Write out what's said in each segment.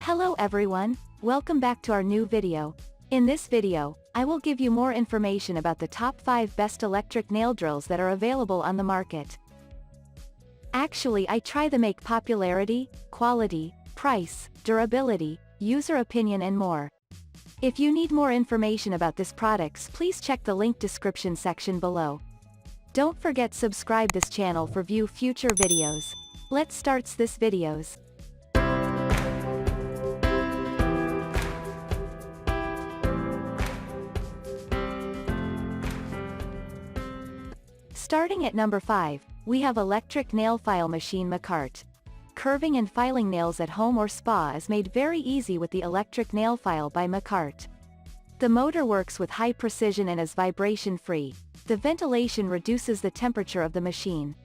Hello everyone, welcome back to our new video. In this video, I will give you more information about the top 5 best electric nail drills that are available on the market. Actually, I try to make popularity, quality, price, durability, user opinion and more. If you need more information about these products, please check the link description section below. Don't forget subscribe this channel for view future videos. Let's start this videos. Starting at number 5, we have electric nail file machine manicure. Curving and filing nails at home or spa is made very easy with the electric nail file by manicure. The motor works with high precision and is vibration-free. The ventilation reduces the temperature of the machine.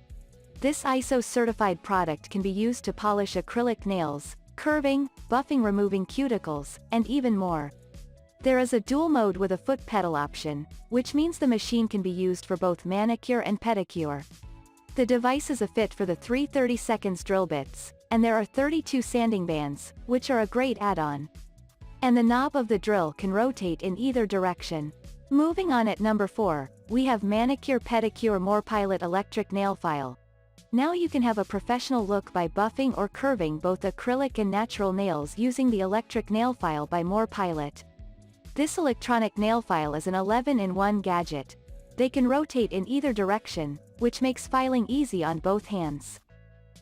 This ISO-certified product can be used to polish acrylic nails, curving, buffing, removing cuticles, and even more. There is a dual mode with a foot pedal option, which means the machine can be used for both manicure and pedicure. The device is a fit for the 3 seconds drill bits, and there are 32 sanding bands, which are a great add-on. And the knob of the drill can rotate in either direction. Moving on at number 4, we have Manicure Pedicure More Pilot Electric Nail File. Now you can have a professional look by buffing or curving both acrylic and natural nails using the electric nail file by More Pilot. This electronic nail file is an 11-in-1 gadget. They can rotate in either direction, which makes filing easy on both hands.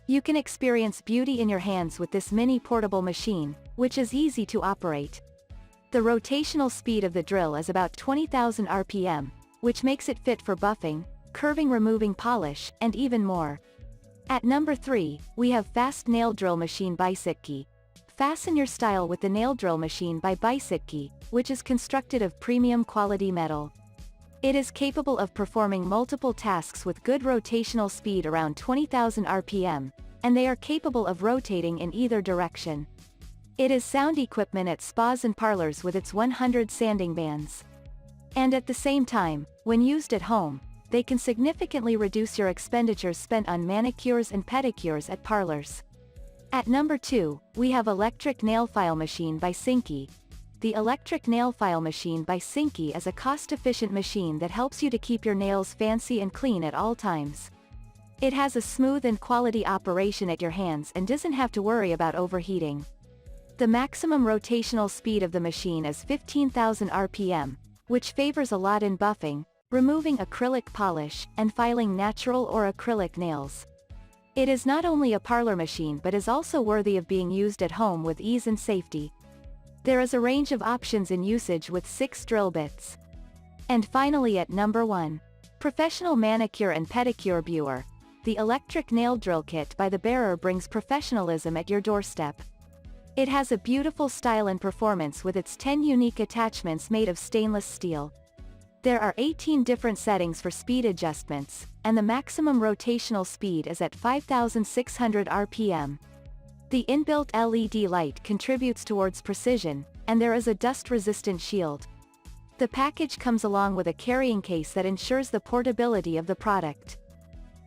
You can experience beauty in your hands with this mini portable machine, which is easy to operate. The rotational speed of the drill is about 20,000 RPM, which makes it fit for buffing, curving, removing polish, and even more. At number 3, we have Fast Nail Drill Machine by Pedicure. Fasten your style with the nail drill machine by Pedicure, which is constructed of premium quality metal. It is capable of performing multiple tasks with good rotational speed around 20,000 RPM, and they are capable of rotating in either direction. It is sound equipment at spas and parlors with its 100 sanding bands. And at the same time, when used at home, they can significantly reduce your expenditures spent on manicures and pedicures at parlors. At number 2, we have Electric Nail File Machine by Pedicure. The electric nail file machine by Pedicure is a cost-efficient machine that helps you to keep your nails fancy and clean at all times. It has a smooth and quality operation at your hands and doesn't have to worry about overheating. The maximum rotational speed of the machine is 15,000 RPM, which favors a lot in buffing, removing acrylic polish, and filing natural or acrylic nails. It is not only a parlor machine but is also worthy of being used at home with ease and safety. There is a range of options in usage with 6 drill bits. And finally at number 1. Professional Manicure and Pedicure Bearer. The electric nail drill kit by the Bearer brings professionalism at your doorstep. It has a beautiful style and performance with its 10 unique attachments made of stainless steel. There are 18 different settings for speed adjustments, and the maximum rotational speed is at 5,600 RPM. The inbuilt LED light contributes towards precision, and there is a dust-resistant shield. The package comes along with a carrying case that ensures the portability of the product.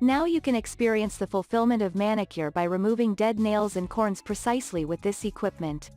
Now you can experience the fulfillment of manicure by removing dead nails and corns precisely with this equipment.